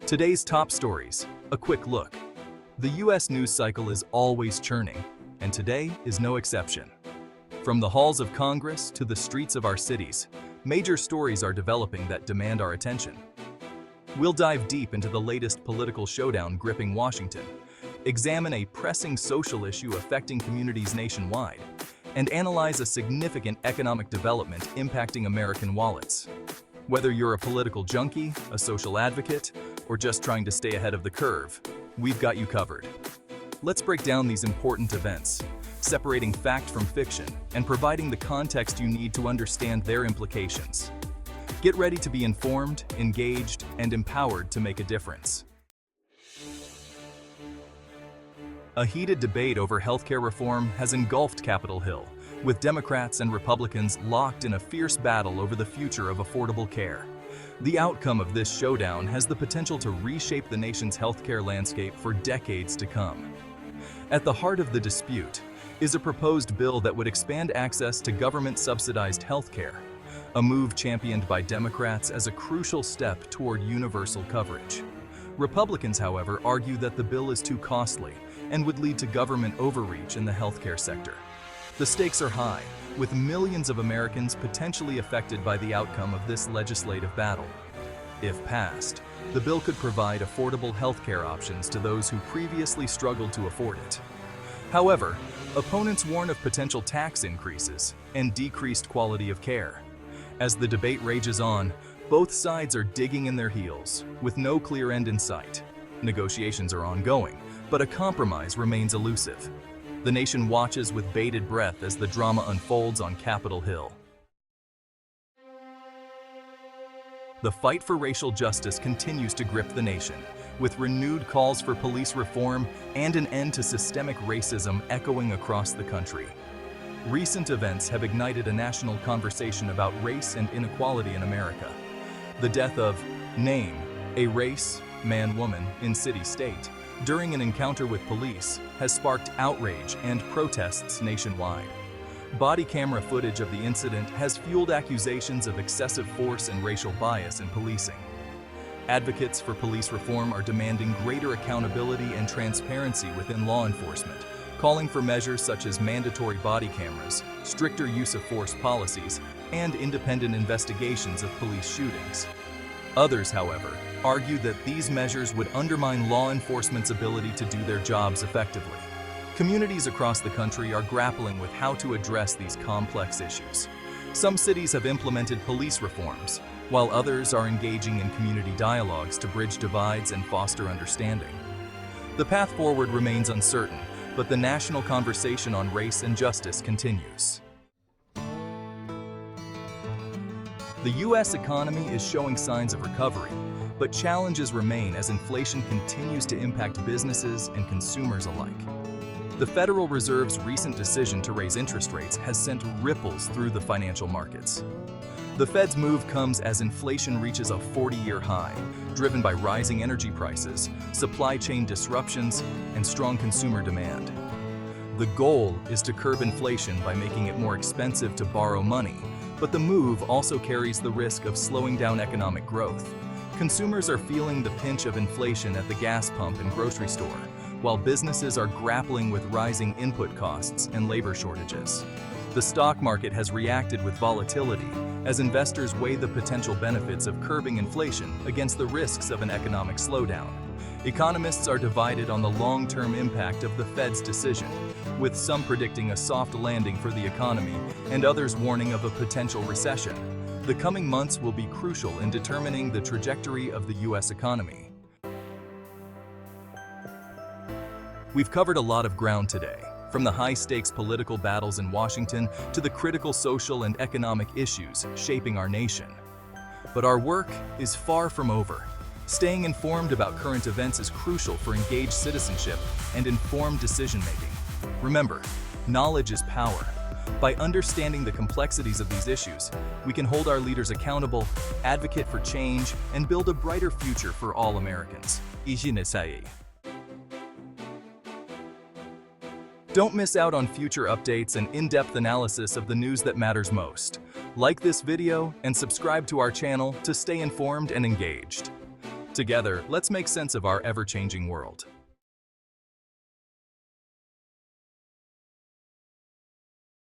Today's top stories, a quick look. The US news cycle is always churning, and today is no exception. From the halls of Congress to the streets of our cities, major stories are developing that demand our attention. We'll dive deep into the latest political showdown gripping Washington, examine a pressing social issue affecting communities nationwide, and analyze a significant economic development impacting American wallets. Whether you're a political junkie, a social advocate, or just trying to stay ahead of the curve, we've got you covered. Let's break down these important events, separating fact from fiction and providing the context you need to understand their implications. Get ready to be informed, engaged, and empowered to make a difference. A heated debate over healthcare reform has engulfed Capitol Hill, with Democrats and Republicans locked in a fierce battle over the future of affordable care. The outcome of this showdown has the potential to reshape the nation's healthcare landscape for decades to come. At the heart of the dispute is a proposed bill that would expand access to government-subsidized healthcare, a move championed by Democrats as a crucial step toward universal coverage. Republicans, however, argue that the bill is too costly and would lead to government overreach in the healthcare sector. The stakes are high, with millions of Americans potentially affected by the outcome of this legislative battle. If passed, the bill could provide affordable healthcare options to those who previously struggled to afford it. However, opponents warn of potential tax increases and decreased quality of care. As the debate rages on, both sides are digging in their heels, with no clear end in sight. Negotiations are ongoing, but a compromise remains elusive. The nation watches with bated breath as the drama unfolds on Capitol Hill. The fight for racial justice continues to grip the nation, with renewed calls for police reform and an end to systemic racism echoing across the country. Recent events have ignited a national conversation about race and inequality in America. The death of Name, a race, man-woman, in city-state, during an encounter with police has sparked outrage and protests nationwide. Body camera footage of the incident has fueled accusations of excessive force and racial bias in policing. Advocates for police reform are demanding greater accountability and transparency within law enforcement, calling for measures such as mandatory body cameras, stricter use of force policies, and independent investigations of police shootings. Others, however, argue that these measures would undermine law enforcement's ability to do their jobs effectively. Communities across the country are grappling with how to address these complex issues. Some cities have implemented police reforms, while others are engaging in community dialogues to bridge divides and foster understanding. The path forward remains uncertain, but the national conversation on race and justice continues. The U.S. economy is showing signs of recovery, but challenges remain as inflation continues to impact businesses and consumers alike. The Federal Reserve's recent decision to raise interest rates has sent ripples through the financial markets. The Fed's move comes as inflation reaches a 40-year high, driven by rising energy prices, supply chain disruptions, and strong consumer demand. The goal is to curb inflation by making it more expensive to borrow money, but the move also carries the risk of slowing down economic growth. Consumers are feeling the pinch of inflation at the gas pump and grocery store, while businesses are grappling with rising input costs and labor shortages. The stock market has reacted with volatility as investors weigh the potential benefits of curbing inflation against the risks of an economic slowdown. Economists are divided on the long-term impact of the Fed's decision, with some predicting a soft landing for the economy and others warning of a potential recession. The coming months will be crucial in determining the trajectory of the U.S. economy. We've covered a lot of ground today, from the high-stakes political battles in Washington to the critical social and economic issues shaping our nation. But our work is far from over. Staying informed about current events is crucial for engaged citizenship and informed decision-making. Remember, knowledge is power. By understanding the complexities of these issues, we can hold our leaders accountable, advocate for change, and build a brighter future for all Americans. Don't miss out on future updates and in-depth analysis of the news that matters most. Like this video and subscribe to our channel to stay informed and engaged. Together, let's make sense of our ever-changing world.